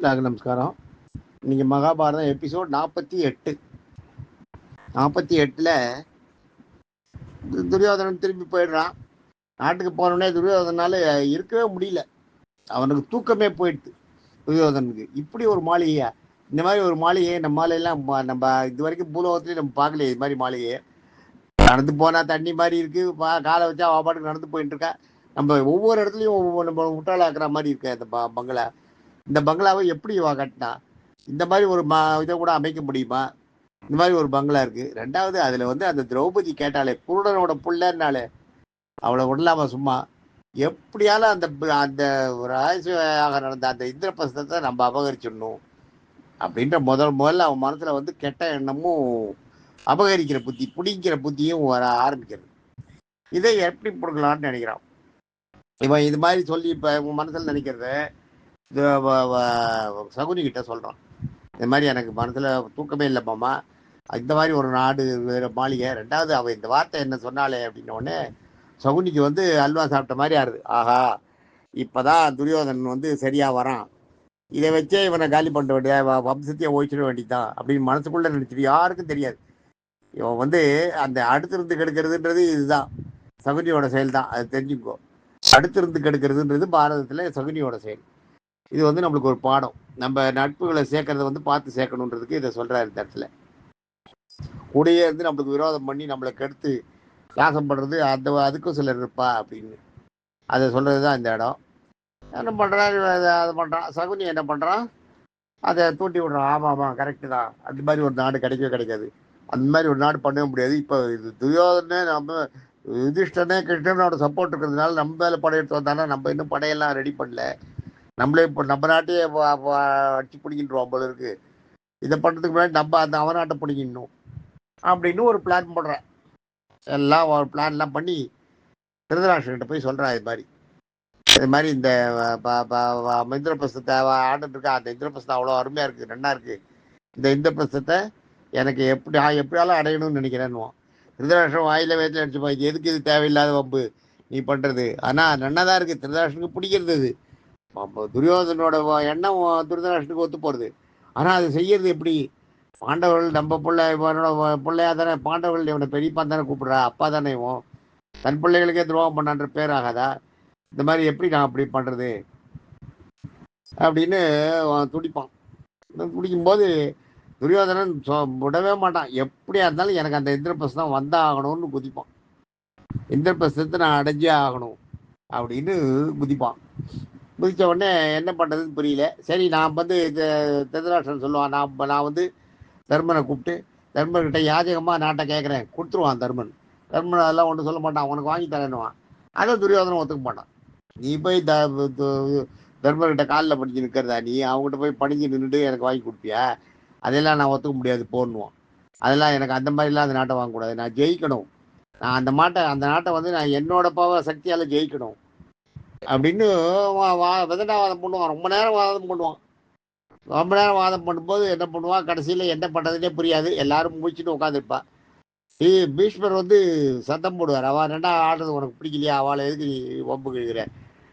எல்லாருக்கும் நமஸ்காரம். இன்னைக்கு மகாபாரதம் எபிசோட் 48. 48ல் துரியோதனன் திரும்பி போயிடுறான். நாட்டுக்கு போனோடனே துரியோதனால இருக்கவே முடியல. அவனுக்கு தூக்கமே போயிடுது துரியோதனுக்கு. இப்படி ஒரு மாளிகையா, இந்த மாதிரி ஒரு மாளிகையை நம்மளாலாம் நம்ம இது வரைக்கும் பூலோகத்துலேயும் நம்ம பார்க்கலையே. இது மாதிரி மாளிகையை நடந்து போனால் தண்ணி மாதிரி இருக்கு, காலை வச்சா அவ பாட்டுக்கு நடந்து போயிட்டு இருக்கா. நம்ம ஒவ்வொரு இடத்துலையும் நம்ம முட்டாளாக்குற மாதிரி இருக்கு அந்த பங்களா. இந்த பங்களாவை எப்படி இவ கட்டினா? இந்த மாதிரி ஒரு இதை கூட அமைக்க முடியுமா? இந்த மாதிரி ஒரு பங்களா இருக்கு. ரெண்டாவது அதுல அந்த திரௌபதி கேட்டாலே குருடனோட புள்ளனாலே அவளை விடலாமா சும்மா? எப்படியாலும் அந்த அந்த ராஜ்யாக நடந்த அந்த இந்திரபிரஸ்தத்தை நம்ம அபகரிச்சிடணும் அப்படின்ற முதல்ல அவன் மனசுல கெட்ட எண்ணமும் அபகரிக்கிற புத்தி, பிடிக்கிற புத்தியும் வர ஆரம்பிக்கிறது. இதை எப்படி கொடுக்கலான்னு நினைக்கிறான் இவன். இது மாதிரி சொல்லி இப்ப உன் மனசுல நினைக்கிறத சகுனி கிட்ட சொல்றான். இந்த மாதிரி எனக்கு மனசுல தூக்கமே இல்லை மாமா, இந்த மாதிரி ஒரு நாடு வேற மாளிகை. ரெண்டாவது அவ இந்த வார்த்தை என்ன சொன்னாலே அப்படின்னோடனே சகுனிக்கு அல்வா சாப்பிட்ட மாதிரி ஆறுது. ஆஹா, இப்பதான் துரியோதனன் சரியா வரான், இதை வச்சே இவனை காலி பண்ண வேண்டிய, வம்சத்தையே ஒழிச்சிட வேண்டியதான் அப்படின்னு மனசுக்குள்ள நினைச்சிட்டு யாருக்கும் தெரியாது. இவன் அந்த அடுத்திருந்து கெடுக்கிறதுன்றது இதுதான் சகுனியோட செயல் தான், அது தெரிஞ்சுக்கோ. அடுத்திருந்து கெடுக்கிறதுன்றது பாரதத்துல சகுனியோட செயல். இது நம்மளுக்கு ஒரு பாடம். நம்ம நட்புகளை சேர்க்கறத பார்த்து சேர்க்கணுன்றதுக்கு இதை சொல்றாரு இந்த இடத்துல. கூடயே இருந்து நம்மளுக்கு விரோதம் பண்ணி நம்மளை கெடுத்து நாசம் பண்றது அதுக்கும் சிலர் இருப்பா அப்படின்னு அதை சொல்றதுதான் இந்த இடம். என்ன பண்றான் அதை பண்றான் சகுனி, என்ன பண்றான் அதை தூண்டி விடுறான். ஆமா கரெக்டு தான், அந்த மாதிரி ஒரு நாடு கிடைக்கவே கிடைக்காது, அந்த மாதிரி ஒரு நாடு பண்ணவே முடியாது. இப்போ இது துரியோதனே நம்ம யுதிஷ்டனே கிருஷ்ணனோட சப்போர்ட் இருக்கிறதுனால நம்ம மேல படையெடுத்து வந்தானா நம்ம இன்னும் படையெல்லாம் ரெடி பண்ணல. நம்மளே இப்போ நம்ம நாட்டையே அடிச்சு பிடிக்கின்றோம் போல இருக்கு. இதை பண்ணுறதுக்கு முன்னாடி நம்ம அந்த அவன் நாட்டை பிடிக்கணும் அப்படின்னு ஒரு பிளான் பண்ணுறேன். எல்லாம் ஒரு பிளான்லாம் பண்ணி திருதராஷ்டிரன்கிட்ட போய் சொல்கிறேன். இது மாதிரி இந்த இந்திரபிரஸ்தத்தை ஆண்டுட்டு இருக்கா. அந்த இந்திரபிரஸ்தம் அவ்வளோ அருமையாக இருக்குது, நல்லா இருக்குது. இந்த இந்திரபிரஸ்தத்தை எனக்கு எப்படியாலும் அடையணும்னு நினைக்கிறேன்னுவான். திருதராஷ்டிரம் வாயில வேத்தில் அடிச்சுப்பா, இது எதுக்கு, இது தேவையில்லாத வம்பு நீ பண்ணுறது. ஆனால் நல்லா தான் இருக்குது, திருதராஷ்டிரனுக்கு பிடிக்கிறது. இது துரியோதனோட எண்ணம் திருதராஷ்டிரனுக்கு ஒத்து போகிறது. ஆனால் அது செய்யறது எப்படி? பாண்டவர்கள் நம்ம பிள்ளையா தானே, பாண்டவர்கள் இவனை பெரியப்பா தானே கூப்பிடுறா, அப்பா தானே இவன், தன் பிள்ளைகளுக்கே துரோகம் பண்ணான்ற பேர் ஆகாதா? இந்த மாதிரி எப்படி நான் அப்படி பண்ணுறது அப்படின்னு துடிப்பான். துடிக்கும்போது துரியோதனன் விடவே மாட்டான். எப்படியா இருந்தாலும் எனக்கு அந்த இந்திரபிரஸ்தம் வந்தாகணும்னு குதிப்பான். இந்திரபிரஸ்தத்தை நான் அடைஞ்சே ஆகணும் அப்படின்னு குதிப்பான். குதித்த உடனே என்ன பண்ணுறதுன்னு புரியல. சரி, நான் திருதராஷ்டிரன் சொல்லுவான், நான் தர்மனை கூப்பிட்டு தர்மன்கிட்ட யாஜகமாக நாட்டை கேட்குறேன் கொடுத்துருவான். தர்மன் அதெல்லாம் ஒன்றும் சொல்ல மாட்டான், உனக்கு வாங்கி தரேன்னுவான். அதை துரியோதனம் ஒத்துக்க மாட்டான். நீ போய் தர்மர்கிட்ட காலில் படிஞ்சு நிற்கிறதா, நீ அவங்ககிட்ட போய் படிஞ்சு நின்றுட்டு எனக்கு வாங்கி கொடுப்பியா? அதெல்லாம் நான் ஒத்துக்க முடியாது போடணுவான். அதெல்லாம் எனக்கு அந்த மாதிரிலாம் அந்த நாட்டை வாங்கக்கூடாது, நான் ஜெயிக்கணும், நான் அந்த நாட்டை நான் என்னோட சக்தியால் ஜெயிக்கணும் அப்படின்னு விதண்டாவாதம் பண்ணுவான். ரொம்ப நேரம் வாதம் பண்ணுவான். ரொம்ப நேரம் வாதம் பண்ணும்போது என்ன பண்ணுவான், கடைசியில் என்ன பண்ணுறதுனே புரியாது, எல்லாரும் முடிச்சுட்டு உட்காந்துருப்பா. பீஷ்மர் சத்தம் போடுவார், அவள் ரெண்டா ஆடுறது உனக்கு பிடிக்கலையா, அவளை எதுக்கு நீ வம்பு கேட்குற,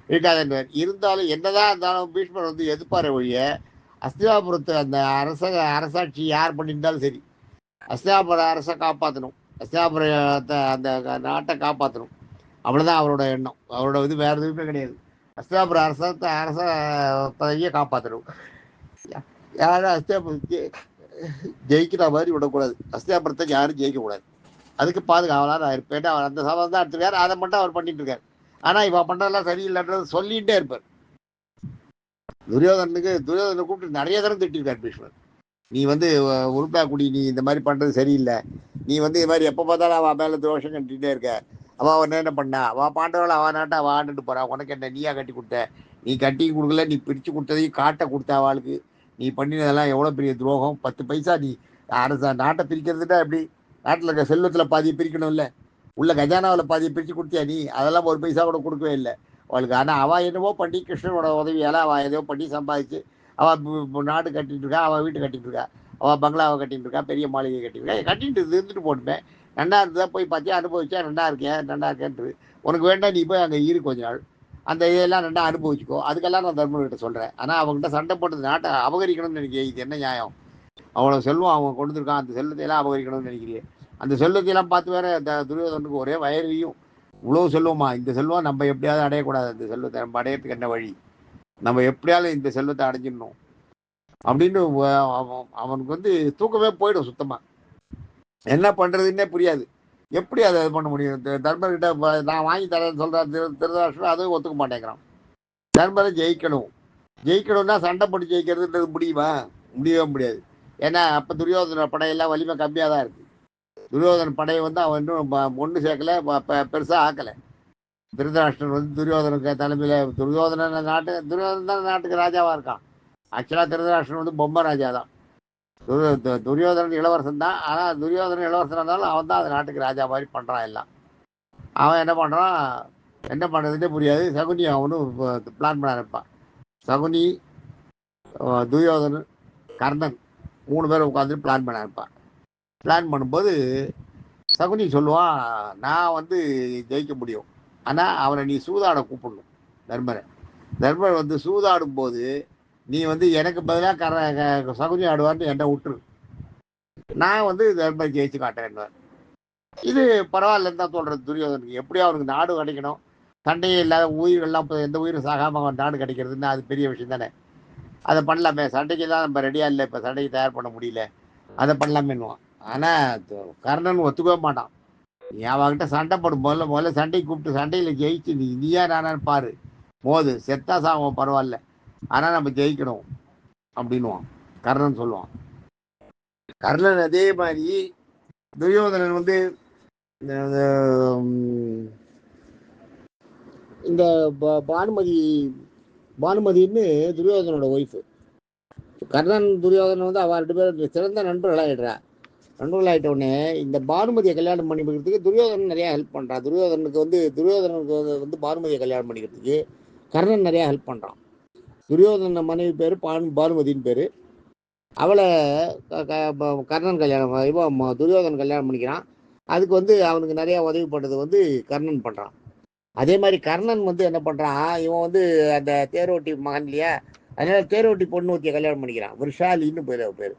இருக்காதுன்னு. இருந்தாலும் என்னதான் இருந்தாலும் பீஷ்மர் எதிர்ப்பார் ஒழிய அஸ்தினாபுரத்து அந்த அரசாட்சி யார் பண்ணியிருந்தாலும் சரி, அஸ்தினாபுர அரசை காப்பாற்றணும், அஸ்தினாபுரத்தை அந்த நாட்டை காப்பாற்றணும், அவ்வளோதான் அவரோட எண்ணம். அவரோட வேற எதுவுமே கிடையாது. அஸ்தினாபுர அரச பதவியை காப்பாற்றணும். யாரும் அஸ்தினாபுரத்தை ஜெயிக்கிற மாதிரி விடக்கூடாது, அஸ்தினாபுரத்தை யாரும் ஜெயிக்கக்கூடாது, அதுக்கு பாதுகாவலாக நான் இருப்பேன். அவர் அந்த சபதம் தான் எடுத்துருக்காரு, அதை மட்டும் அவர் பண்ணிட்டு இருக்காரு. ஆனால் இவன் பண்ணுறதெல்லாம் சரியில்லைன்றது சொல்லிகிட்டே இருப்பார். துரியோதனை கூப்பிட்டு நிறைய தரம் திட்டிருக்கார் பீஷ்மர். நீ உருப்பா குடி, நீ இந்த மாதிரி பண்ணுறது சரியில்லை, நீ இது மாதிரி எப்போ பார்த்தாலும் அவன் மேலே தோஷம் கட்டிகிட்டே இருக்க. அவன் என்ன பண்ணா, அவன் பாண்டவள் அவன் நாட்டை அவன் ஆண்டுட்டு போறா, உனக்கு என்ன, நீயா கட்டி கொடுத்த? நீ கட்டி கொடுக்கல, நீ பிரித்து கொடுத்ததையும் காட்ட கொடுத்த அவளுக்கு. நீ பண்ணினதெல்லாம் எவ்வளோ பெரிய துரோகம். 10 பைசா நீ நாட்டை பிரிக்கிறதுனா எப்படி? நாட்டில் இருக்க செல்வத்தில் பாதியை பிரிக்கணும்ல, உள்ள கஜானாவில் பாதியை பிரித்து கொடுத்தியா நீ? அதெல்லாம் 1 பைசா கூட கொடுக்கவே இல்லை அவளுக்கு. ஆனால் அவள் என்னவோ பண்ணி கிருஷ்ணனோட உதவியால் அவள் ஏதோ பண்ணி சம்பாதிச்சு அவள் நாடு கட்டிட்டு இருக்கா, அவள் வீட்டு கட்டிட்டு இருக்கா, அவள் பங்களாவை கட்டிட்டு இருக்கா, பெரிய மாளிகை கட்டிட்டு இருக்கா. கட்டிட்டு இருந்துட்டு போட்டுப்பேன், நல்லா இருந்தா போய் பார்த்தியா, அனுபவிச்சா, நல்லா இருக்கேன்ட்டு. உனக்கு வேண்டாம், நீ போய் அங்கே இரு கொஞ்ச நாள், அந்த இதெல்லாம் ரெண்டா அனுபவிச்சுக்கோ. அதுக்கெல்லாம் நான் தர்மர்கிட்ட சொல்கிறேன். ஆனால் அவங்ககிட்ட சண்டை போட்டது நாட்டை அபகரிக்கணும்னு நினைக்கிறேன். இது என்ன நியாயம்? அவ்வளோ செல்வம் அவன் கொண்டு வந்திருக்கான், அந்த செல்வத்தை எல்லாம் அபகரிக்கணும்னு நினைக்கிறேன். அந்த செல்வத்தையெல்லாம் பார்த்து வேற இந்த துரியோதனுக்கு ஒரே வயறையும், இவ்வளோ செல்வமா, இந்த செல்வம் நம்ம எப்படியாவது அடையக்கூடாது, அந்த செல்வத்தை நம்ம அடையறதுக்கு என்ன வழி, நம்ம எப்படியாவது இந்த செல்வத்தை அடைஞ்சிடணும் அப்படின்னு அவனுக்கு வந்து தூக்கமே போயிடும் சுத்தமா. என்ன பண்றதுன்னே புரியாது. எப்படி அதை இது பண்ண முடியும்? தர்மர்கிட்ட நான் வாங்கி தரேன்னு சொல்றேன் திருதராஷ்டிரன், அதுவும் ஒத்துக்க மாட்டேங்கிறான். தர்மரை ஜெயிக்கணும்னா சண்டை போட்டு ஜெயிக்கிறதுன்றது முடியுமா? முடியவே முடியாது. ஏன்னா அப்ப துரியோதன படையெல்லாம் வலிமை கம்மியா தான் இருக்கு. துரியோதன படையை வந்து அவன் இன்னும் ஒன்று சேர்க்கல, பெருசா ஆக்கல. திருதராஷ்டிரன் வந்து துரியோதனுக்கு தலைமையில துரியோதனன் தான் நாட்டுக்கு ராஜாவா இருக்கான். ஆக்சுவலா திருதராஷ்டிரன் வந்து பொம்மை ராஜா தான். துரியோதனன் இளவரசன் தான். ஆனா துரியோதனன் இளவரசன் இருந்தாலும் அவன் தான் அந்த நாட்டுக்கு ராஜா மாதிரி பண்றான் எல்லாம். அவன் என்ன பண்றான், என்ன பண்றதுன்னே புரியாது. சகுனி அவனும் பிளான் பண்ண ஆரம்பிப்பான். சகுனி, துரியோதனன், கர்ணன் 3 பேர் உட்காந்து பிளான் பண்ண ஆரம்பிப்பான். பிளான் பண்ணும்போது சகுனி சொல்லுவான், நான் வந்து ஜெயிக்க முடியும், ஆனால் அவனை நீ சூதாட கூப்பிடணும். தர்மர் வந்து சூதாடும் போது நீ வந்து எனக்கு பதிலாக சகுனி ஆடுவான்னு என்ன விட்டுரு, நான் வந்து தர்மர் ஜெயிச்சு காட்டுறேன். இது பரவாயில்லன்னு தான் சொல்றது துரியோதனுக்கு. எப்படியும் அவனுக்கு நாடு கிடைக்கணும், சண்டையே இல்லாத உயிர்கள்லாம் எந்த உயிரும் சாகாம அவன் நாடு கிடைக்கிறதுன்னு அது பெரிய விஷயம் தானே. அதை பண்ணலாமே, சண்டைக்கு தான் நம்ம ரெடியா இல்லை, இப்போ சண்டைக்கு தயார் பண்ண முடியல, அதை பண்ணலாமேன்னுவான். ஆனால் கர்ணன் ஒத்துக்கவே மாட்டான். நீ அவன்கிட்ட சண்டை போடும், முதல்ல சண்டைக்கு கூப்பிட்டு சண்டையில் ஜெயிச்சு நீயா நானான்னு பாரு, மோது செத்தா சாவோம் பரவாயில்ல, ஆனால் நம்ம ஜெயிக்கணும் அப்படின்வான் கர்ணன் சொல்லுவான். கர்ணன் அதே மாதிரி துரியோதனன் வந்து இந்த பானுமதின்னு துரியோதனோட ஒய்ஃபு. கர்ணன் துரியோதனன் வந்து அவன் 2 பேரும் சிறந்த நண்பர்களாகிடுறா. நண்பர்களாகிட்ட உடனே இந்த பானுமதியை கல்யாணம் பண்ணிக்கிறதுக்கு துரியோதனன் நிறையா ஹெல்ப் பண்ணுறான். துரியோதனனுக்கு வந்து பானுமதியை கல்யாணம் பண்ணிக்கிறதுக்கு கர்ணன் நிறையா ஹெல்ப் பண்ணுறான். துரியோதன மனைவி பேர் பானுமதின்னு பேர். அவளை கர்ணன் துரியோதனன் கல்யாணம் பண்ணிக்கிறான். அதுக்கு வந்து அவனுக்கு நிறையா உதவி பண்ணுறது வந்து கர்ணன் பண்ணுறான். அதே மாதிரி கர்ணன் வந்து என்ன பண்ணுறான், இவன் வந்து அந்த தேரோட்டி மகன் இல்லையா, அதனால தேரோட்டி பொண்ணு ஊற்றிய கல்யாணம் பண்ணிக்கிறான். விஷாலின்னு பேர்.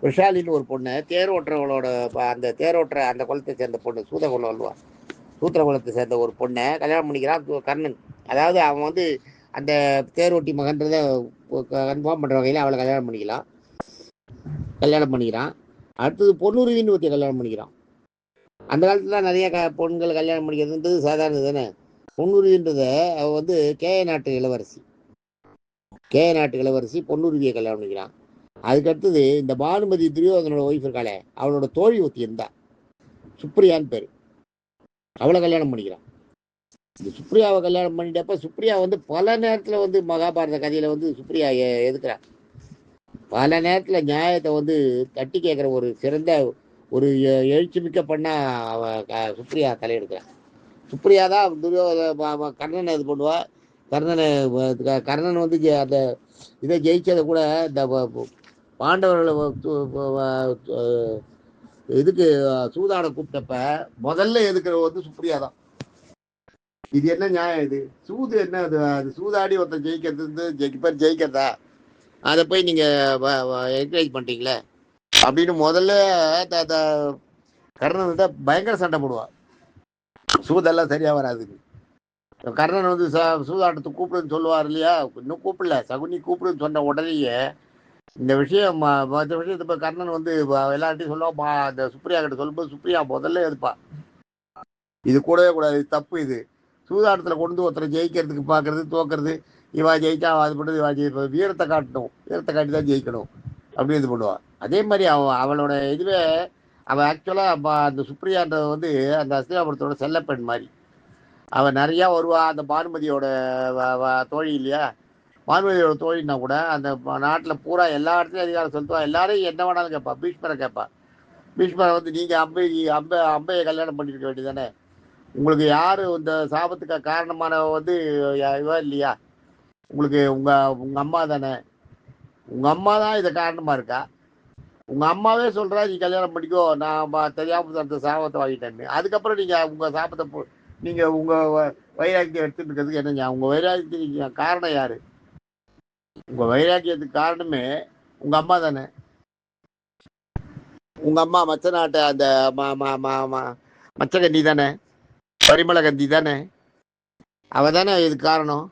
விஷாலின்னு ஒரு பொண்ணு, தேரோட்டுறவளோட அந்த தேரோட்டுற அந்த குலத்தை சேர்ந்த பொண்ணு, சூத்திர குலத்தை சேர்ந்த ஒரு பொண்ணை கல்யாணம் பண்ணிக்கிறான் கர்ணன். அதாவது அவன் வந்து அந்த தேரோட்டி மகன்றத கன்ஃபார்ம் பண்ணுற வகையில் அவளை கல்யாணம் பண்ணிக்கிறான். அடுத்தது பொன்னுருவின்னு ஊற்றிய கல்யாணம் பண்ணிக்கிறான். அந்த காலத்துல நிறைய பொண்கள் கல்யாணம் பண்ணிக்கிறதுன்றது சாதாரணது தானே. பொன்னுருவின்றத அவ வந்து கேய நாட்டு இளவரசி பொன்னுருவியை கல்யாணம் பண்ணிக்கிறான். அதுக்கடுத்தது இந்த பானுமதி துரியோதனோட ஒய்ஃப் இருக்காளே, அவளோட தோழி ஒத்தி இருந்தா, சுப்ரியான்னு பேரு, அவளை கல்யாணம் பண்ணிக்கிறான். இந்த சுப்ரியாவை கல்யாணம் பண்ணிட்டப்ப சுப்ரியா வந்து பல நேரத்துல வந்து மகாபாரத கதையில வந்து சுப்ரியா எதுக்குறான். பல நேரத்துல நியாயத்தை வந்து தட்டி கேட்கிற ஒரு சிறந்த ஒரு எழுச்சி மிக்க பண்ணா சுப்ரியா தலையெடுக்கிறான். சுப்ரியா தான் கர்ணனை இது பண்ணுவா. கர்ணன் வந்து அந்த இதை ஜெயிச்சதை கூட இந்த பாண்டவர்களை இதுக்கு சூதாட கூப்பிட்டப்ப முதல்ல எதுக்குற வந்து சுப்ரியா தான். இது என்ன நியாயம்? இது சூது என்ன? அது சூதாடி ஒருத்தர் ஜெயிக்கிறதா, அதை போய் நீங்க என்கரேஜ் பண்றீங்களே அப்படின்னு முதல்ல கர்ணன்கிட்ட பயங்கர சண்டை போடுவா. சூதெல்லாம் சரியா வராதுங்க. கர்ணன் வந்து சூதாட்டத்தை கூப்பிடுன்னு சொல்லுவார் இல்லையா, இன்னும் கூப்பிடல, சகுனி கூப்பிடுன்னு சொன்ன உடனேயே இந்த விஷயத்தை இப்போ கர்ணன் வந்து எல்லார்ட்டையும் சொல்லுவா. அந்த சுப்ரியா கிட்ட சொல்லும்போது சுப்ரியா முதல்ல எடுப்பா, இது கூடவே கூடாது, இது தப்பு, இது சூதாட்டத்துல கொண்டு ஒருத்தரை ஜெயிக்கிறதுக்கு பாக்குறது, தோக்குறது, இவா ஜெயிச்சா அது பண்ணுறது, இவா ஜெயிப்பது, வீரத்தை காட்டி தான் ஜெயிக்கணும் அப்படின்னு இது பண்ணுவா. அதே மாதிரி அவளோட இதுவே அவள் ஆக்சுவலா அந்த சுப்ரியான்றது வந்து அந்த அஸ்தினாபுரத்தோட செல்லப்பெண் மாதிரி. அவள் நிறையா வருவா. அந்த பானுமதியோட தோழி இல்லையா, பானுமதியோட தோழின்னா கூட அந்த நாட்டில் பூரா எல்லா இடத்துலையும் அதிகாரம் செலுத்துவா. எல்லாரையும் என்ன வேணாலும் கேட்பா. பீஷ்மரை வந்து நீங்க அம்பையை கல்யாணம் பண்ணிருக்க வேண்டியதானே, உங்களுக்கு யாரு இந்த சாபத்துக்கு காரணமான வந்து இவா இல்லையா, உங்களுக்கு உங்க அம்மா தானே, உங்க அம்மா தான் இதை காரணமா இருக்கா, உங்க அம்மாவே சொல்றா நீ கல்யாணம் பண்ணிக்கோ, நான் தெரியாம அந்த சாபத்தை வாங்கிட்டேன்னு. அதுக்கப்புறம் நீங்க உங்க சாபத்தை நீங்க உங்க வைராக்கியம் எடுத்துட்டு இருக்கிறதுக்கு என்ன? உங்க வைராக்கியத்துக்கு காரணம் யாரு? உங்க வைராக்கியத்துக்கு காரணமே உங்க அம்மா தானே. உங்க அம்மா மச்ச நாட்டை அந்த மச்சகந்தி தானே, பரிமள கந்தி தானே, அவ தானே இதுக்கு காரணம்.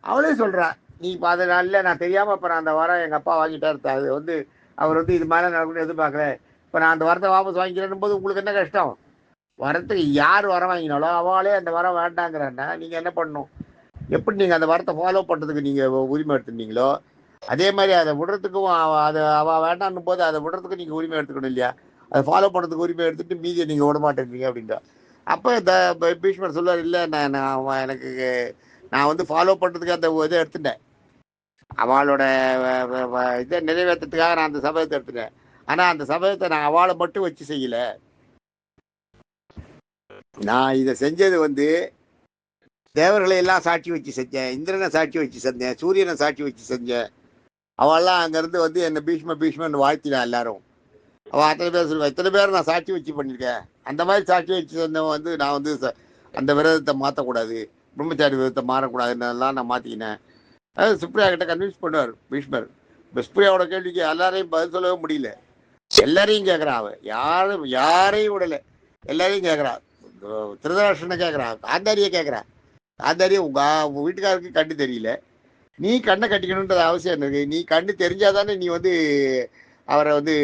அவளே சொல்றா, நீ இப்போ அது நாளில் நான் தெரியாம இப்போ நான் அந்த வாரம் எங்க அப்பா வாங்கிட்டாரு, அது வந்து அவர் வந்து இது மேலே நடக்கணும்னு எதிர்பார்க்கல, இப்போ நான் அந்த வரத்தை வாபஸ் வாங்கிக்கிறேன் போது உங்களுக்கு என்ன கஷ்டம்? வரத்துக்கு யார் வர வாங்கினாலோ அவளே அந்த வரம் வேண்டாங்கிறன்னா நீங்க என்ன பண்ணணும்? எப்படி நீங்க அந்த வரத்தை ஃபாலோ பண்றதுக்கு நீங்க உரிமை எடுத்துட்டீங்களோ அதே மாதிரி அதை விடுறதுக்கும் அதை அவ வேண்டான்னும் போது அதை விடுறதுக்கு நீங்க உரிமை எடுத்துக்கணும் இல்லையா? அதை ஃபாலோ பண்ணுறதுக்கு உரிமை எடுத்துட்டு மீதியை நீங்க விட மாட்டேங்கிறீங்க அப்படின்றா. அப்போ இந்த பீஷ்மர் சொல்லுவார், இல்லை நான் எனக்கு நான் வந்து ஃபாலோ பண்றதுக்கு அந்த இதை எடுத்துட்டேன், அவளோட இதை நிறைவேற்றத்துக்காக நான் அந்த சபதத்தை எடுத்துட்டேன். ஆனா அந்த சபதத்தை நான் அவளை மட்டும் வச்சு செய்யல, நான் இதை செஞ்சது வந்து தேவர்களை எல்லாம் சாட்சி வச்சு செஞ்சேன், இந்திரனை சாட்சி வச்சு செஞ்சேன், சூரியனை சாட்சி வச்சு செஞ்சேன். அவெல்லாம் அங்கேருந்து வந்து என்னை பீஷ்மன் வாழ்த்தினான் எல்லாரும். அவள் அத்தனை பேர் சொல்லுவாள், இத்தனை பேர் நான் சாட்சி வச்சு பண்ணியிருக்கேன், அந்த மாதிரி சாட்சி வச்சு செஞ்சவன் வந்து நான் வந்து அந்த விரதத்தை மாற்றக்கூடாது, பிரம்மச்சாரி விரதத்தை மாறக்கூடாதுன்னெல்லாம் நான் மாற்றிக்கினேன். அது சுப்ரியா கிட்ட கன்வின்ஸ் பண்ணுவார் பீஷ்மர். சுப்ரியாவோட கேள்விக்கு எல்லாரையும் பதில் சொல்லவே முடியல, எல்லாரையும் கேட்குறான். அவன் யாரையும் விடலை, எல்லாரையும் கேட்குறான். திருதராஷ்டிரனை கேட்குறான், காந்தாரியை கேட்குறான். காந்தாரியை உங்க வீட்டுக்காருக்கு கண்ணு தெரியல, நீ கண்ணை கட்டிக்கணுன்றது அவசியம் இருக்கு. நீ கண்ணு தெரிஞ்சாதானே நீ வந்து அவரை வந்து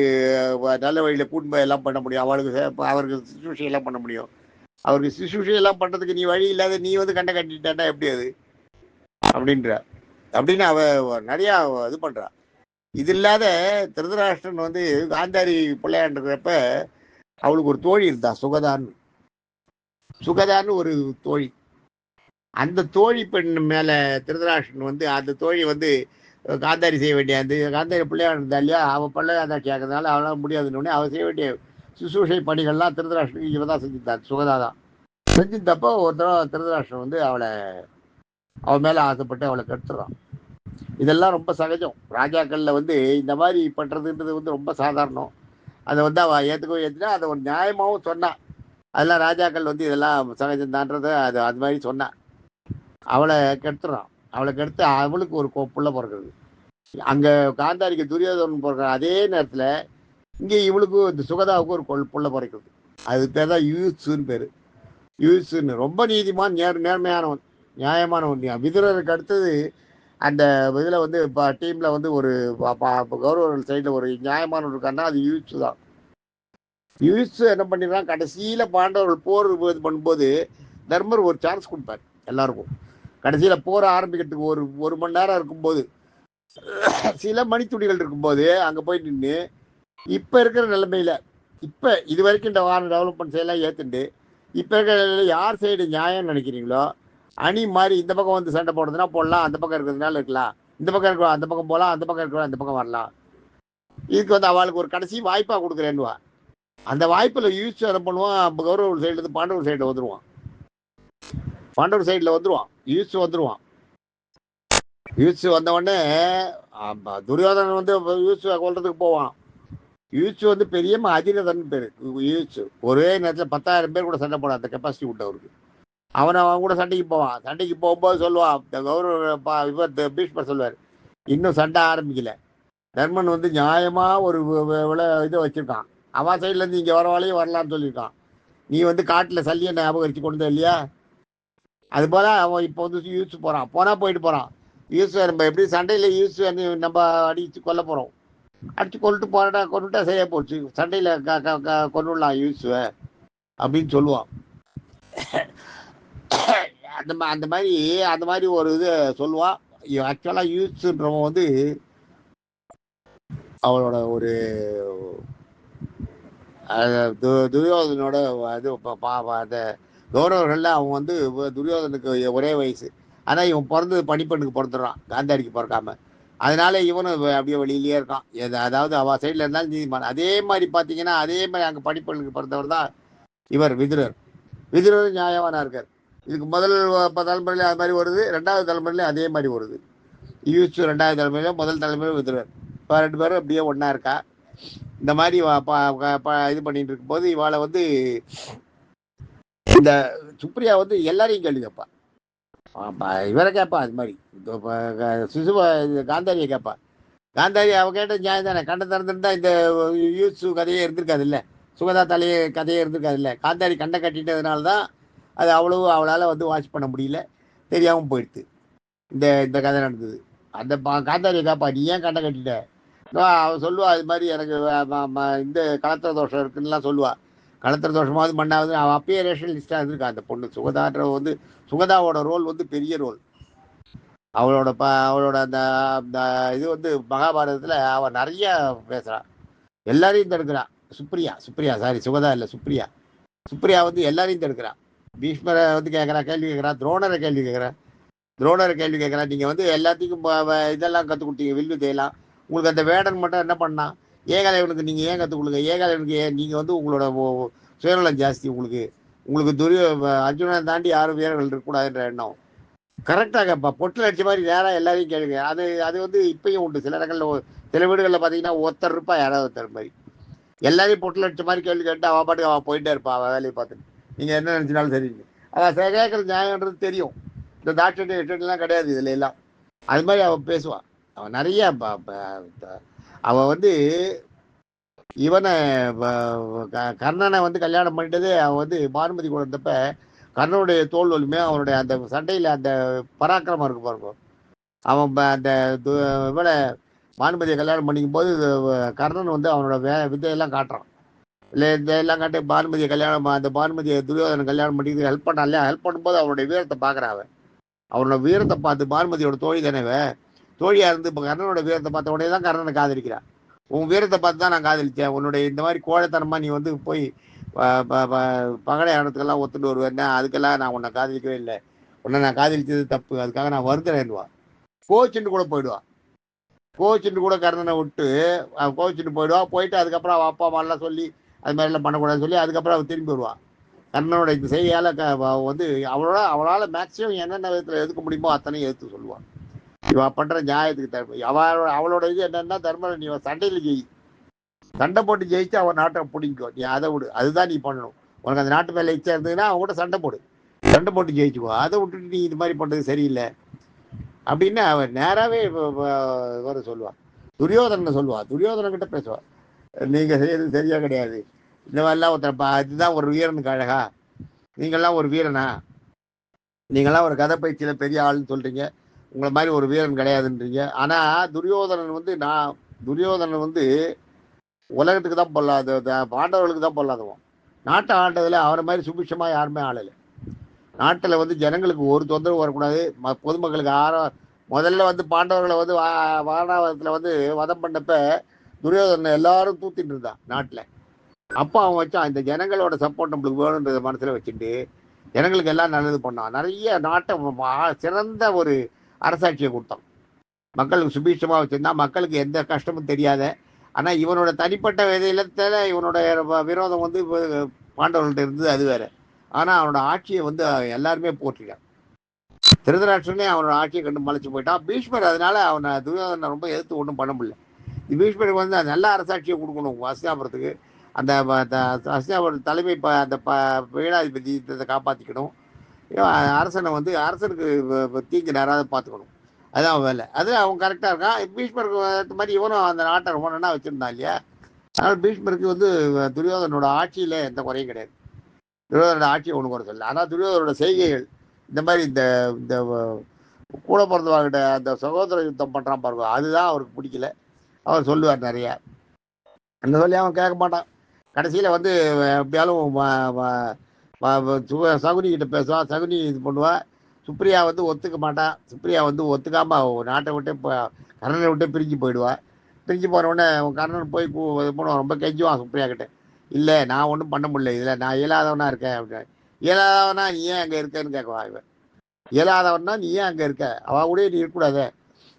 நல்ல வழியில் கூட்டு எல்லாம் பண்ண முடியும், அவருக்கு சிசுஷையெல்லாம் பண்ண முடியும். அவருக்கு சிசுஷையெல்லாம் பண்ணுறதுக்கு நீ வழி இல்லாத நீ வந்து கண்ணை கட்டிட்டாண்டா எப்படி அது அப்படின்ற அப்படின்னு அவ நிறையா இது பண்ணுறா. இது இல்லாத திருதராஷ்டிரன் வந்து காந்தாரி பிள்ளையாண்டுறப்ப அவளுக்கு ஒரு தோழி இருந்தா, சுகதான்னு ஒரு தோழி. அந்த தோழி பெண் மேலே திருதராஷ்டிரன் வந்து அந்த தோழி வந்து காந்தாரி செய்ய வேண்டிய அந்த காந்தாரி பிள்ளையா இருந்தா இல்லையா, அவள் பிள்ளையாதாட்சி ஆகிறதுனால அவளால் முடியாதுன்னு அவள் செய்ய வேண்டிய சுசூஷை பணிகள்லாம் திருதராஷ்டிரனுக்கு இவ தான் செஞ்சுட்டான், சுகதா தான் செஞ்சுட்டப்போ ஒரு தடவை திருதராஷ்டிரன் வந்து அவள் மேலே ஆசைப்பட்டு அவளை கெடுத்துறான். இதெல்லாம் ரொம்ப சகஜம், ராஜாக்களில் வந்து இந்த மாதிரி பண்ணுறதுன்றது வந்து ரொம்ப சாதாரணம். அதை வந்து அவள் ஏற்றுக்கவும் ஏற்றுனா அதை ஒரு நியாயமாகவும் சொன்னான். அதெல்லாம் ராஜாக்கள் வந்து இதெல்லாம் சகஜம்தான்றதை அது மாதிரி சொன்னான். அவளை கெடுத்துறான். அவளை கெடுத்து அவளுக்கு ஒரு புள்ள பிறகுது. அங்க காந்தாரிக்கு துரியோதனன் பிறகு அதே நேரத்துல இங்கே இவளுக்கு இந்த சுகதாவுக்கு ஒரு புள்ள பிறக்குது. அது பேர் தான் யூசுன்னு பேரு. யூசுன்னு ரொம்ப நீதிமான், நேர்மையானவன், நியாயமானவன். விதுரருக்கு அடுத்தது அந்த இதுல வந்து டீம்ல வந்து ஒரு கௌரவர்கள் சைட்ல ஒரு நியாயமானவர் இருக்காருன்னா அது யூசு தான். யூசு என்ன பண்ணிடுறான், கடைசியில பாண்டவர்கள் போர் இது பண்ணும்போது தர்மர் ஒரு சான்ஸ் கொடுப்பார் எல்லாருக்கும். கடைசியில போற ஆரம்பிக்கிறதுக்கு ஒரு மணி நேரம் இருக்கும்போது, சில மணித்துளிகள் இருக்கும்போது அங்க போய் நின்று இப்ப இருக்கிற நிலைமையில, இப்ப இது வரைக்கும் இந்த வாரம் டெவலப்மெண்ட்ஸ் எல்லாம் ஏத்துண்டு இப்ப இருக்கிற நிலையில யார் சைடு நியாயம் நினைக்கிறீங்களோ அணி மாதிரி இந்த பக்கம் வந்து சண்டை போடுறதுனா போடலாம், அந்த பக்கம் இருக்கிறதுனால இருக்கலாம், இந்த பக்கம் இருக்க அந்த பக்கம் போகலாம், அந்த பக்கம் இருக்கிற அந்த பக்கம் வரலாம். இதுக்கு வந்து அவளுக்கு ஒரு கடைசி வாய்ப்பா கொடுக்குறேன்னுவா. அந்த வாய்ப்புல யூஸ் என்ன பண்ணுவான், கௌரவ சைடுல இருந்து பாண்டவர் சைடுல வந்துருவான். பாண்டவர் சைடுல வந்துருவான், யூஸ் வந்துருவான். யூஸ் வந்த உடனே துரியோதனன் வந்து யூஸ் கொல்றதுக்கு போவான். யூஸ் வந்து பெரிய அதிரதன் பேரு. யூஸ் ஒரே நேரத்தில் 10,000 பேர் கூட சண்டை போட அந்த கெப்பாசிட்டி விட்டவருக்கு. அவன் கூட சண்டைக்கு போவான். சண்டைக்கு போகும்போது சொல்லுவான், இவர் பீஷ்மர் சொல்லுவார், இன்னும் சண்டை ஆரம்பிக்கல, தர்மன் வந்து நியாயமா ஒரு இதை வச்சிருக்கான், அவன் சைட்ல இருந்து இங்க வரவாளையும் வரலான்னு சொல்லியிருக்கான். நீ வந்து காட்டுல சல்லியை ஞாபகரிச்சு கொண்டு இல்லையா, அது போல அவன் இப்போ வந்து யூஸ் போயிட்டு போறான். யூஸ் நம்ம எப்படி சண்டையில யூஸ் நம்ம அடிச்சு கொல்ல போறோம், அடிச்சு கொண்டுட்டா சரியா போச்சு, சண்டையில கொண்டுடலாம் யூஸுவ அப்படின்னு சொல்லுவான். அந்த மாதிரி ஒரு இது சொல்லுவான். ஆக்சுவலா யூஸ்ன்றவன் வந்து அவளோட ஒரு துரியோதனோட இது அந்த கௌரவர்கள்ல அவன் வந்து துரியோதனுக்கு ஒரே வயசு. ஆனா இவன் பிறந்தது பனிப்பெண்ணுக்கு பிறந்துடுறான், காந்தாரிக்கு பிறக்காம. அதனால இவனும் அப்படியே வெளியிலேயே இருக்கான். அதாவது அவ சைட்ல இருந்தாலும் நீதிமான். அதே மாதிரி பாத்தீங்கன்னா அதே மாதிரி அங்க பனிப்பெண்ணுக்கு பிறந்தவர் தான் இவர் விதுரர். விதுரர் நியாயமானா இருக்கார். இதுக்கு முதல் தலைமுறையில அது மாதிரி வருது, 2வது தலைமுறையில அதே மாதிரி வருது. யூஸ் 2வது தலைமுறையில, முதல் தலைமுறை விதுரர். இப்போ 2 பேரும் அப்படியே ஒன்னா இருக்கா. இந்த மாதிரி இது பண்ணிட்டு இருக்கும்போது இவாளை வந்து இந்த சுப்ரியா வந்து எல்லாரையும் கேள்வி கேட்பா. இவரை கேட்பா அது மாதிரி சிசுவ காந்தாரியை கேட்பா. காந்தாரி அவ கேட்ட நியாயம் தானே. கண்ணை திறந்துருந்தா இந்த யூஸ் கதையே இருந்திருக்காது இல்லை, சுகதா தலையே கதையே இருந்திருக்காது இல்லை. காந்தாரி கண்ணை கட்டிட்டதுனால தான் அது அவ்வளவு அவளால் வந்து வாட்ச் பண்ண முடியல, தெரியாமல் போயிடுது. இந்த இந்த கதை நடந்தது. அந்த காந்தாரியை கேட்பா, நீ ஏன் கண்ணை கட்டிட்ட? அவன் சொல்லுவா அது மாதிரி எனக்கு இந்த கலத்திர தோஷம் இருக்குன்னுலாம் சொல்லுவா. கலத்திர தோஷமாவது மண்ணாவது அவன் அப்பயே ரேஷனலிஸ்டாக இருந்திருக்கா அந்த பொண்ணு. சுகதான்ற வந்து சுகதாவோட ரோல் வந்து பெரிய ரோல். அவளோட அந்த அந்த இது வந்து மகாபாரதத்தில் அவன் நிறைய பேசுகிறான், எல்லாரையும் தடுக்கிறான். சுப்ரியா சாரி, சுகதா இல்லை, சுப்ரியா வந்து எல்லாரையும் தடுக்கிறான். பீஷ்மரை வந்து கேள்வி கேட்குறான், துரோணரை கேள்வி கேட்குறான். நீங்கள் வந்து எல்லாத்துக்கும் இதெல்லாம் கற்றுக் கொடுத்தீங்க, வில்லு தேயலாம். உங்களுக்கு அந்த வேடன் மட்டும் என்ன பண்ணான்? ஏகாலைவனுக்கு நீங்கள் ஏன் கற்றுக் கொடுங்க? ஏகாலைவனுக்கு நீங்கள் வந்து உங்களோட சுயநலம் ஜாஸ்தி. உங்களுக்கு அர்ஜுனனை தாண்டி யாரும் வீரர்கள் இருக்கக்கூடாதுன்ற எண்ணம். கரெக்டாக கேட்பா, பொட்டில் அடிச்ச மாதிரி நேராக எல்லாரையும் கேளுங்க. அது வந்து இப்பயும் உண்டு. சில இடங்களில் சில வீடுகளில் பார்த்தீங்கன்னா ஒருத்தர் இருப்பா, யாராவது ஒருத்தர் மாதிரி எல்லாரையும் பொட்டில் அடிச்ச மாதிரி கேள்வி கேட்டு அவள் பாட்டுக்கு அவள் போயிட்டே இருப்பா, அவள் வேலையை பார்த்துட்டு. நீங்கள் என்ன நினச்சினாலும் சரி, அதான் கேட்குறது நியாயன்றது தெரியும். இந்த டாக்டர்லாம் கிடையாது இதில் எல்லாம். அது மாதிரி அவள் பேசுவாள். அவன் நிறைய அவள் வந்து இவனை கர்ணனை வந்து கல்யாணம் பண்ணிட்டது அவன் வந்து பானுமதி கூட இருந்தப்ப கர்ணனுடைய தோல் வலிமை, அவனுடைய அந்த சண்டையில் அந்த பராக்கிரமம் இருக்கு பாருங்க. அவன் அந்த இவனை பானுமதியை கல்யாணம் பண்ணிக்கும் போது கர்ணன் வந்து அவனோட வித்தையெல்லாம் காட்டுறான் இல்லை, இதெல்லாம் காட்டி பானுமதியை கல்யாணம் அந்த பானுமதியை துரியோதனை கல்யாணம் பண்ணிட்டு ஹெல்ப் பண்ணான் இல்லையா. ஹெல்ப் பண்ணும்போது அவனுடைய வீரத்தை பார்க்குறான். அவனோட வீரத்தை பார்த்து பானுமதியோட தோழி தானேவ, தோழியாக இருந்து இப்போ கர்ணனோட வீரத்தை பார்த்த உடனே தான் கர்ணனை காதலிக்கிறான். உன் வீரத்தை பார்த்து தான் நான் காதலிச்சேன், உன்னுடைய இந்த மாதிரி கோழைத்தனமாக நீ வந்து போய் பகடை ஆனத்துக்கெல்லாம் ஒத்துட்டு வருவேன்னா அதுக்கெல்லாம் நான் உன்னை காதலிக்கவே இல்லை, உன்னை நான் காதலிச்சது தப்பு, அதுக்காக நான் வருத்தேன்னுவா. கோச்சுட்டு கூட போயிடுவா. கோச்சுட்டு கூட கர்ணனை விட்டு கோச்சுட்டு போயிடுவா. போயிட்டு அதுக்கப்புறம் அவள் அப்பா அம்மாலாம் சொல்லி அது மாதிரிலாம் பண்ணக்கூடாதுன்னு சொல்லி அதுக்கப்புறம் அவள் திரும்பி வருவாள். கர்ணனோட இந்த செய்தியால் வந்து அவளால் மேக்சிமம் என்னென்ன விதத்தில் எதுக்க முடியுமோ அத்தனையும் எதிர்த்து சொல்லுவாள். இவள் பண்ணுற நியாயத்துக்கு தர்மம். அவளோட இது என்னன்னா, தர்மம் நீ சண்டையில் சண்டை போட்டு ஜெயிச்சு அவன் நாட்டை பிடிக்கும், நீ அதை விடு, அதுதான் நீ பண்ணணும். உனக்கு அந்த நாட்டு மேலே இச்சா இருந்ததுன்னா அவங்க கூட சண்டை போட்டு ஜெயிச்சுக்கோ. அதை விட்டுட்டு நீ இது மாதிரி பண்ணுறது சரியில்லை அப்படின்னு அவன் நேராகவே வர சொல்லுவான். துரியோதனை சொல்லுவான், துரியோதனங்கிட்ட பேசுவான், நீங்கள் செய்யறது சரியா கிடையாது, இந்த மாதிரிலாம் ஒருத்தரப்பா, இதுதான் ஒரு வீரனுக்கு அழகா, நீங்கள்லாம் ஒரு வீரனா, நீங்கள்லாம் ஒரு கதை பயிற்சியில் பெரிய ஆள்னு சொல்கிறீங்க, உங்களை மாதிரி ஒரு வீரன் கிடையாதுன்றீங்க. ஆனால் துரியோதனன் வந்து உலகத்துக்கு தான் பொல்லாது, பாண்டவர்களுக்கு தான் பொல்லாதவன். நாட்டை ஆண்டதில் அவரை மாதிரி சுபிட்சமாக யாருமே ஆளலை. நாட்டில் வந்து ஜனங்களுக்கு ஒரு தொந்தரவு வரக்கூடாது, பொதுமக்களுக்கு முதல்ல வந்து பாண்டவர்களை வந்து வாரணாவரத்தில் வந்து வதம் பண்ணப்ப துரியோதனை எல்லாரும் தூத்திட்டு இருந்தான் நாட்டில். அப்போ அவன் வச்சான், இந்த ஜனங்களோட சப்போர்ட் நம்மளுக்கு வேணுன்றத மனசில் வச்சுட்டு ஜனங்களுக்கு எல்லாம் நல்லது பண்ணான். நிறைய நாட்டை சிறந்த ஒரு அரசாட்சியை கொடுத்தான். மக்களுக்கு சுபீட்சமாக வச்சுருந்தா, மக்களுக்கு எந்த கஷ்டமும் தெரியாத. ஆனால் இவனோட தனிப்பட்ட விதத்தில் இவனோட விரோதம் வந்து பாண்டவர்கள்ட்ட இருந்தது, அது வேற. ஆனால் அவனோட ஆட்சியை வந்து எல்லாருமே போற்றிட்டான். திருதராஷ்டிரனே அவனோட ஆட்சியை கண்டு மலைச்சு போயிட்டான். பீஷ்மர் அதனால அவனை துரியோதனை ரொம்ப எதிர்த்து ஒன்றும் பண்ண முடியல. பீஷ்மருக்கு வந்து நல்ல அரசாட்சியை கொடுக்கணும் ஹஸ்தினாபுரத்துக்கு. அந்த ஹஸ்தினாபுரம் தலைமை அந்த வீணாதிபதி காப்பாற்றிக்கணும். அரசனை வந்து அரசனுக்கு தீங்கு நேராக பார்த்துக்கணும், அதுதான் அவன் வேலை. அது அவன் கரெக்டாக இருக்கான். பீஷ்மருக்கு ஏற்ற மாதிரி இவனும் அந்த நாட்டை ரொம்ப நல்லா வச்சுருந்தான் இல்லையா. அதனால் பீஷ்மருக்கு வந்து துரியோதனோட ஆட்சியில் எந்த குறையும் கிடையாது. துரியோதனோட ஆட்சியை ஒன்று குறை சொல்லலை. ஆனால் துரியோதனோட செய்கைகள் இந்த மாதிரி இந்த இந்த கூட பிறந்தவாங்கிட்ட அந்த சகோதர யுத்தம் பண்ணுறான் பாருங்க, அதுதான் அவருக்கு பிடிக்கல. அவர் சொல்லுவார் நிறையா. அந்த சொல்லி அவன் கேட்க மாட்டான். கடைசியில் வந்து எப்படியாலும் சகுனிக்கிட்ட பேசுவான். சகுனி இது பண்ணுவான். சுப்ரியா வந்து ஒத்துக்க மாட்டான். சுப்ரியா வந்து ஒத்துக்காமல் நாட்டை விட்டு கர்ணனை விட்டு பிரிஞ்சு போயிடுவான். பிரிஞ்சு போனவுடனே கர்ணன் போய் இது பண்ணுவான், ரொம்ப கெஞ்சுவான் சுப்ரியா கிட்ட. இல்லை நான் ஒன்றும் பண்ண முடியல, இதில் நான் இயலாதவனா இருக்கேன் அப்படின்னு. இயலாதவனா நீ ஏன் அங்கே இருக்கேன்னு கேட்குவான் இவன். இயலாதவன்னா நீ ஏன் அங்கே இருக்க, அவ கூட நீ இருக்கக்கூடாது.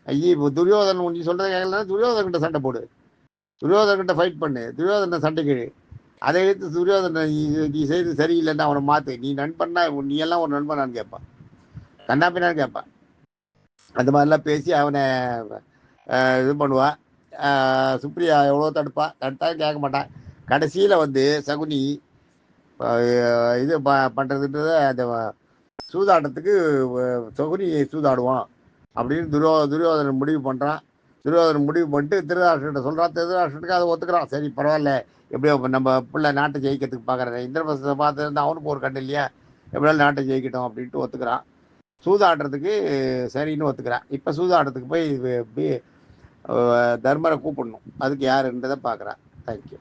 ஐயோ துரியோதனன் நீ சொல்கிறத கேட்கலன்னா துரியோதன்கிட்ட சண்டை போடு, துரியோதன்கிட்ட ஃபைட் பண்ணு, துரியோதனை சண்டை கீழே. அதை எடுத்து துரியோதனை நீ செய்து சரியில்லைன்னா அவனை மாற்று, நீ நண்பன்னா நீ எல்லாம் ஒரு நண்பனான்னு கேட்பான், கண்ணாப்பினான்னு கேட்பான். அந்த மாதிரிலாம் பேசி அவனை இது பண்ணுவான். சுப்ரியா எவ்வளோ தடுத்தா கேட்க மாட்டான். கடைசியில் வந்து சகுனி இது பண்ணுறதுன்றது அந்த சூதாட்டத்துக்கு சகுனி சூதாடுவான் அப்படின்னு துரியோதனன் முடிவு பண்ணுறான். துரியோதனன் முடிவு பண்ணிட்டு திருதராஷ்டிரன் சொல்கிறான். திருதராஷ்டிரனுக்கு அதை ஒத்துக்கிறான். சரி பரவாயில்ல, எப்படியோ நம்ம பிள்ளை நாட்டை ஜெயிக்கிறதுக்கு பார்க்குறேன், இந்திரபிரசத்தை பார்த்து இருந்தால் அவனுக்கு ஒரு கண்ணு இல்லையா, எப்படியாலும் நாட்டை ஜெயிக்கட்டும் அப்படின்ட்டு ஒத்துக்கிறான். சூதாடுறதுக்கு சரின்னு ஒத்துக்கிறான். இப்போ சூதாட்டத்துக்கு போய் தர்மரை கூப்பிடணும். அதுக்கு யாருன்றதை பார்க்குறான். தேங்க்யூ.